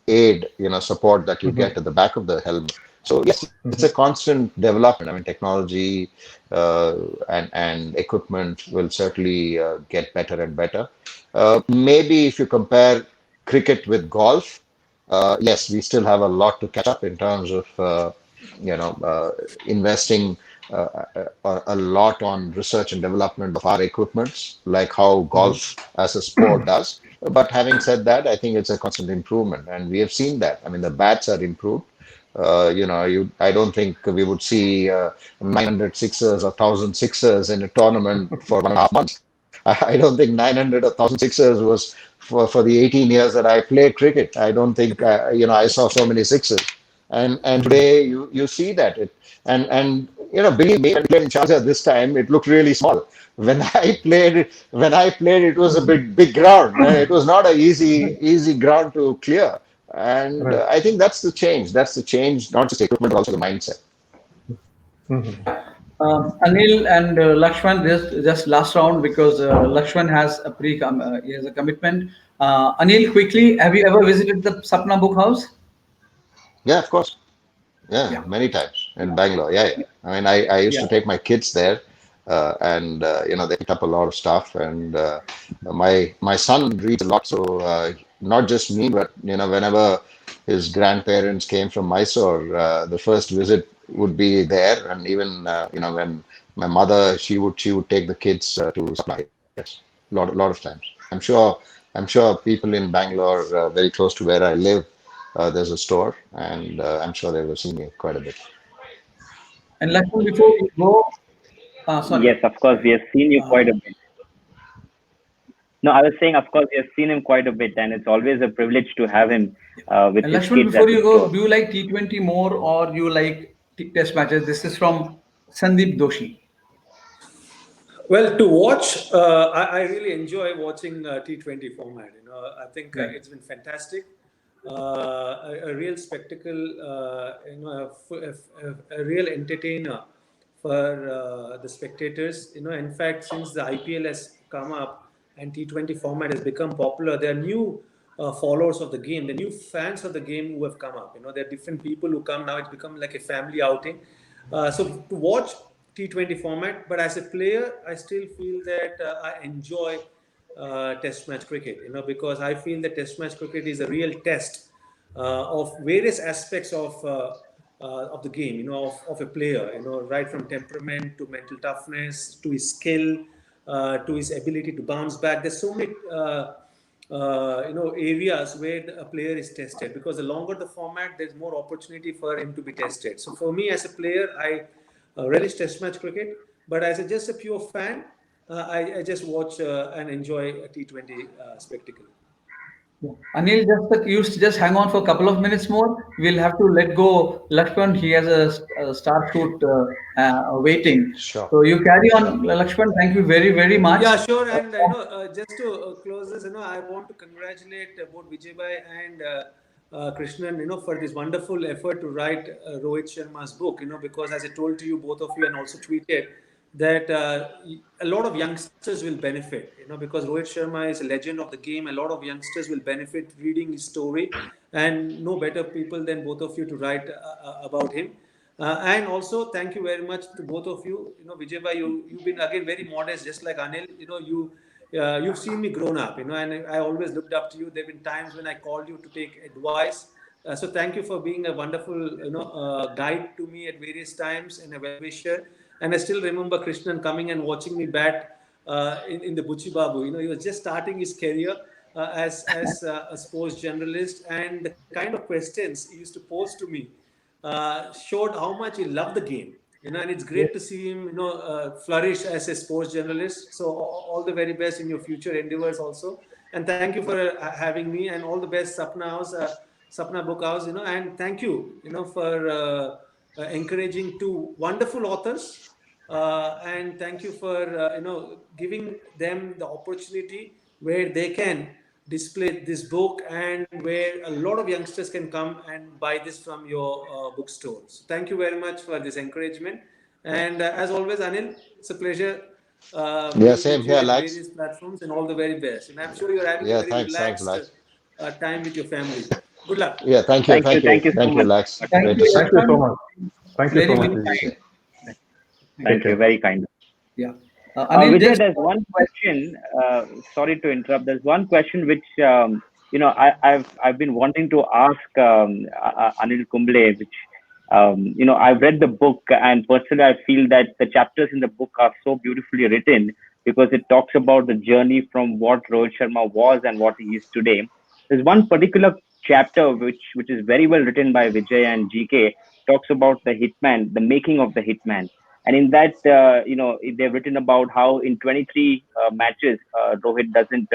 aid, support that you get at the back of the helmet. So yes, it's a constant development. I mean, technology and equipment will certainly get better and better. Maybe if you compare cricket with golf, yes, we still have a lot to catch up in terms of investing a lot on research and development of our equipments, like how golf as a sport does. But having said that, I think it's a constant improvement, and we have seen that. I mean, the bats are improved. I don't think we would see 900 sixers or 1,000 sixers in a tournament for 1.5 months. I don't think 900 or 1,000 sixers was for the 18 years that I played cricket. I don't think I saw so many sixes. And today you see that and believe me, when I played in Sharjah this time, it looked really small. When I played, it was a big ground. It was not an easy ground to clear. And Right. I think that's the change. That's the change, not just equipment, but also the mindset. Yeah. Anil and Lakshman, just last round because Lakshman has he has a commitment. Anil, quickly, have you ever visited the Sapna Book House? Yeah, of course. Yeah, Yeah. many times in Bangalore. Yeah, yeah. I mean, I used Yeah. to take my kids there, and they picked up a lot of stuff. And my son reads a lot, so not just me, but whenever his grandparents came from Mysore, the first visit would be there, and even when my mother, she would take the kids to Sapna. Yes, lot of times. I'm sure people in Bangalore, very close to where I live, there's a store, and I'm sure they will see me quite a bit. And Lakshman, before we go, sorry, Yes, of course, we have seen you quite a bit. No, I was saying, of course, we have seen him quite a bit, and it's always a privilege to have him with and his Lakshman, kids before at the you go, store. do you like T20 more or you like Test matches? This is from Sandeep Doshi. Well, to watch, I really enjoy watching T20 format. I think Right. it's been fantastic. A real spectacle, a real entertainer for the spectators. In fact, since the IPL has come up and T20 format has become popular, there are new followers of the game, the new fans of the game who have come up. There are different people who come now. It's become like a family outing. So to watch T20 format, but as a player, I still feel that I enjoy Test match cricket. Because I feel that Test match cricket is a real test of various aspects of the game. Of a player. Right from temperament to mental toughness to his skill to his ability to bounce back. There's so many. Areas where a player is tested, because the longer the format, there's more opportunity for him to be tested. So for me as a player, I relish test match cricket, but as just a pure fan, I just watch and enjoy a T20 spectacle. Yeah. Anil, just hang on for a couple of minutes more. We'll have to let go Lakshman. He has a start shoot waiting. Sure, So you carry sure. on, Lakshman. Thank you very, very much. Yeah, sure. And just to close this, I want to congratulate both Vijay Bhai and Krishnan, for this wonderful effort to write Rohit Sharma's book. Because as I told to you, both of you, and also tweeted that a lot of youngsters will benefit. Because Rohit Sharma is a legend of the game. A lot of youngsters will benefit reading his story, and no better people than both of you to write about him. And also, thank you very much to both of you. Vijay bhai, you've been again very modest, just like Anil. You've seen me grown up. And I always looked up to you. There've been times when I called you to take advice. So thank you for being a wonderful, guide to me at various times and a well-wisher. And I still remember Krishnan coming and watching me bat in the Buchi Babu. He was just starting his career as a sports journalist, and the kind of questions he used to pose to me showed how much he loved the game. And it's great to see him, flourish as a sports journalist. So all the very best in your future endeavors also. And thank you for having me, and all the best, Sapna House, Sapna Book House. And thank you, for encouraging two wonderful authors. And thank you for giving them the opportunity where they can display this book, and where a lot of youngsters can come and buy this from your bookstores. Thank you very much for this encouragement. And as always, Anil, it's a pleasure Yeah, being same with you here, at Lax. various platforms, and all the very best. And I'm sure you're having a Yeah, very thanks, relaxed Lax. time with your family. Good luck. Yeah, Thank you so much. Lax. Thank Great you, to see Thank you. you so Lakshman. much. Thank you so Very, much, very Vivi. kind. See you. Take Thank you. care. Very kind. Yeah. Anil, Vijay, just there's one question. Sorry to interrupt. There's one question which I've been wanting to ask Anil Kumble, which I've read the book, and personally I feel that the chapters in the book are so beautifully written, because it talks about the journey from what Rohit Sharma was and what he is today. There's one particular chapter which is very well written by Vijay and GK, talks about the hitman, the making of the hitman. And in that, they've written about how in 23 matches, Rohit doesn't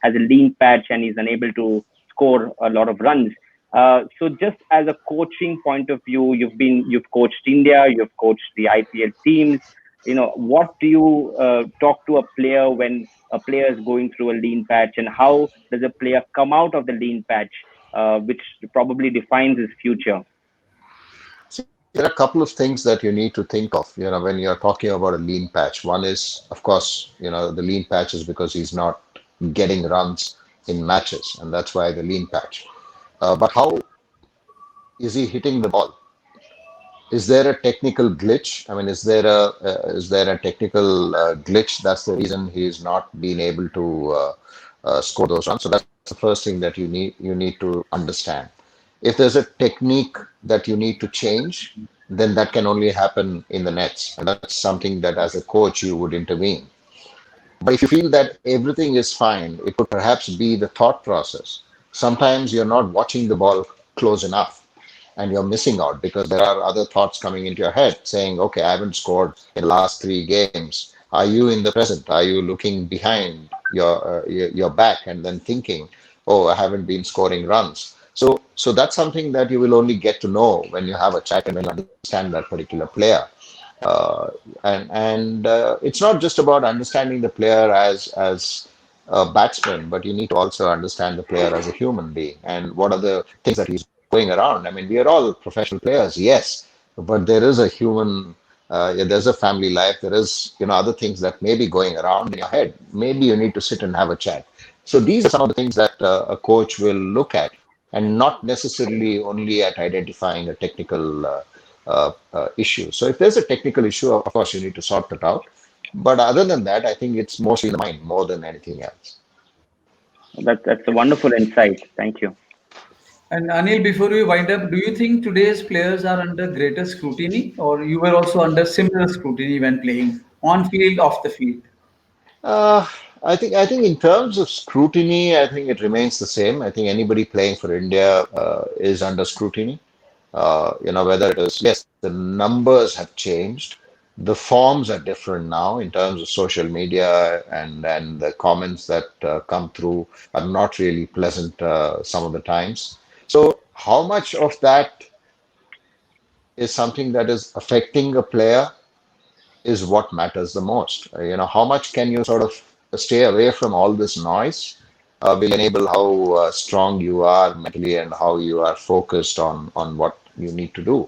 has a lean patch and he's unable to score a lot of runs. So, just as a coaching point of view, you've coached India, you've coached the IPL teams. What do you talk to a player when a player is going through a lean patch, and how does a player come out of the lean patch, which probably defines his future? See, there are a couple of things that you need to think of, when you're talking about a lean patch. One is, of course, the lean patch is because he's not getting runs in matches, and that's why the lean patch. But how is he hitting the ball? Is there a technical glitch? I mean, is there a technical glitch that's the reason he's not been able to score those runs? So that's the first thing that you need to understand. If there's a technique that you need to change, then that can only happen in the nets, and that's something that as a coach you would intervene. But if you feel that everything is fine, it could perhaps be the thought process. Sometimes you're not watching the ball close enough and you're missing out because there are other thoughts coming into your head saying, okay, I haven't scored in the last 3 games. Are you in the present? Are you looking behind your back and then thinking, oh, I haven't been scoring runs? So that's something that you will only get to know when you have a chat and when you understand that particular player. Uh, and it's not just about understanding the player as a batsman, but you need to also understand the player as a human being and what are the things that he's going around. I mean, we are all professional players, yes, but there is a human, there's a family life, there is other things that may be going around in your head. Maybe you need to sit and have a chat. So these are some of the things that a coach will look at, and not necessarily only at identifying a technical issue. So if there's a technical issue, of course, you need to sort it out. But other than that, I think it's mostly in the mind more than anything else. That's a wonderful insight. Thank you. And Anil, before we wind up, do you think today's players are under greater scrutiny, or you were also under similar scrutiny when playing on field, off the field? Uh, I think in terms of scrutiny, I think it remains the same. I think anybody playing for India is under scrutiny. Whether it is, yes, the numbers have changed. The forms are different now in terms of social media, and the comments that come through are not really pleasant some of the times. So, how much of that is something that is affecting a player is what matters the most. How much can you sort of stay away from all this noise? Will enable how strong you are mentally and how you are focused on what you need to do.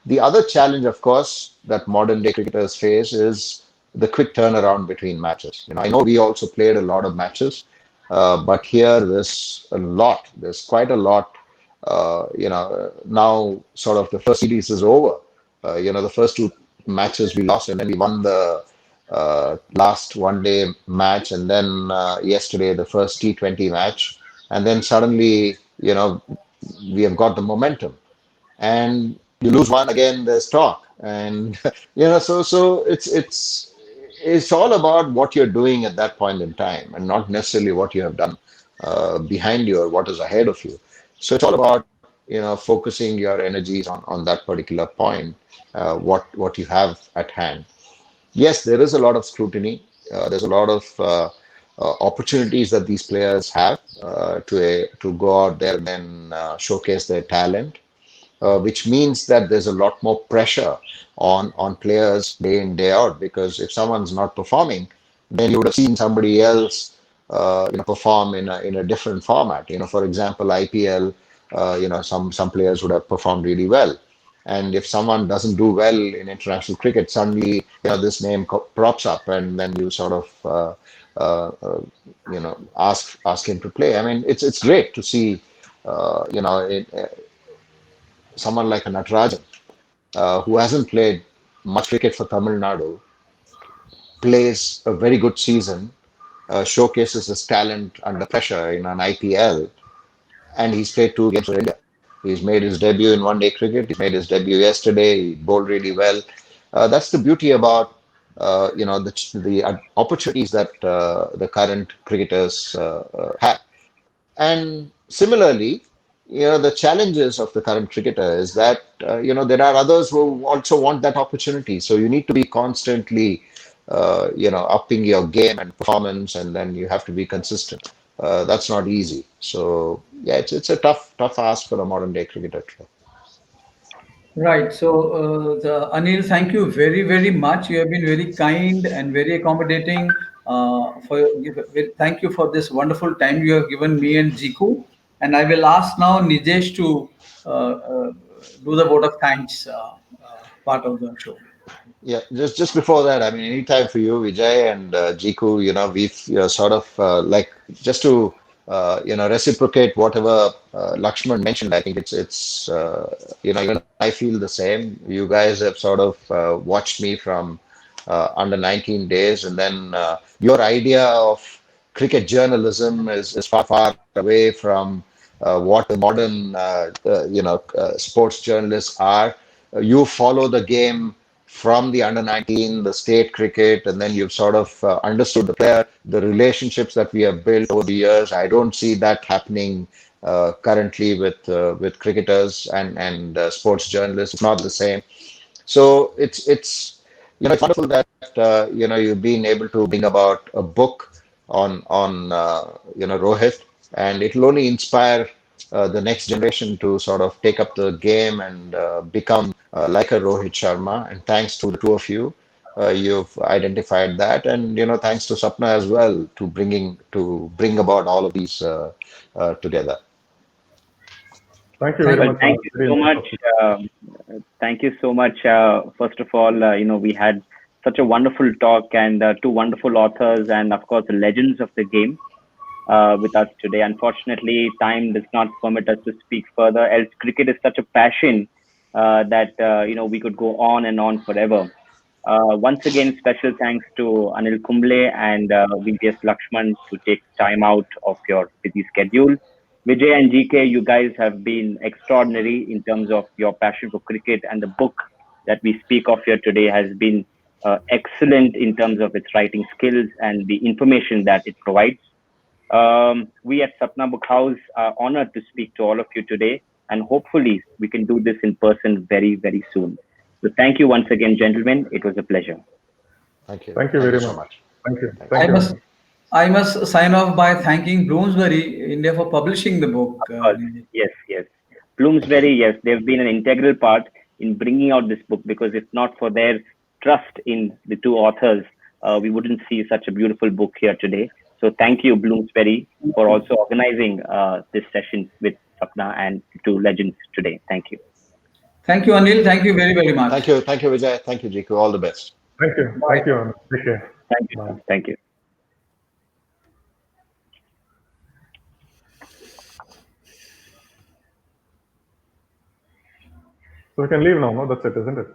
The other challenge, of course, that modern day cricketers face is the quick turnaround between matches. I know we also played a lot of matches, but here there's a lot. There's quite a lot. Now sort of the first series is over. The first two matches we lost, and then we won the last one-day match, and then yesterday the first T20 match, and then suddenly, we have got the momentum, and you lose one again, there's talk, and so it's all about what you're doing at that point in time, and not necessarily what you have done behind you or what is ahead of you. So it's all about focusing your energies on that particular point, what you have at hand. Yes, there is a lot of scrutiny. There's a lot of opportunities that these players have to go out there and then showcase their talent, which means that there's a lot more pressure on players day in day out. Because if someone's not performing, then you would have seen somebody else perform in a different format. For example, IPL. Some players would have performed really well, and if someone doesn't do well in international cricket, suddenly this name props up, and then you sort of ask him to play. I mean, it's great to see someone like a Natarajan, who hasn't played much cricket for Tamil Nadu, plays a very good season, showcases his talent under pressure in an IPL, and he's played 2 games for India. He's made his debut in one-day cricket. He made his debut yesterday. He bowled really well. That's the beauty about the opportunities that the current cricketers have. And similarly, the challenges of the current cricketer is that there are others who also want that opportunity. So you need to be constantly upping your game and performance, and then you have to be consistent. That's not easy. So yeah, it's a tough ask for a modern day cricketer. Right. So, Anil, thank you very, very much. You have been very kind and very accommodating. Thank you for this wonderful time you have given me and Jiku. And I will ask now Nijesh to do the vote of thanks part of the show. Yeah, just before that, I mean, anytime for you, Vijay and Jiku, we've sort of like, just to reciprocate whatever Lakshman mentioned. I think it's even I feel the same. You guys have sort of watched me from under 19 days, and then your idea of cricket journalism is far away from what the modern sports journalists are. You follow the game from the under 19, the state cricket, and then you've sort of understood the player, the relationships that we have built over the years. I don't see that happening currently with cricketers and sports journalists. It's not the same. So it's wonderful that you've been able to bring about a book on Rohit, and it will only inspire the next generation to sort of take up the game and become like a Rohit Sharma. And thanks to the two of you, you've identified that, and thanks to Sapna as well to bring about all of these together. Thank you very Thank Well, much. thank you Very so nice much. of you. Thank you so much. First of all, we had such a wonderful talk and two wonderful authors and, of course, the legends of the game with us today. Unfortunately, time does not permit us to speak further. Else, cricket is such a passion that we could go on and on forever. Once again, special thanks to Anil Kumble and VVS Lakshman to take time out of your busy schedule. Vijay and GK, you guys have been extraordinary in terms of your passion for cricket, and the book that we speak of here today has been excellent in terms of its writing skills and the information that it provides. We at Sapna Book House are honored to speak to all of you today, and hopefully we can do this in person very, very soon. So thank you once again, gentlemen. It was a pleasure. Thank you. Thank you Thank you very so much. much. Thank you. Thank I Thank you. you. must I must sign off by thanking Bloomsbury India for publishing the book. Of course, yes, yes. Thank you. Bloomsbury, yes, they've been an integral part in bringing out this book because if not for their trust in the two authors, we wouldn't see such a beautiful book here today. So thank you, Bloomsbury, for also organizing this session with Sapna and the two legends today. Thank you. Thank you, Anil. Thank you very, very much. Thank you. Thank you, Vijay. Thank you, Jiku. All the best. Thank you. Thank you, Anand. Take care. Thank you. Bye. Thank you. So we can leave now, no? That's it, isn't it?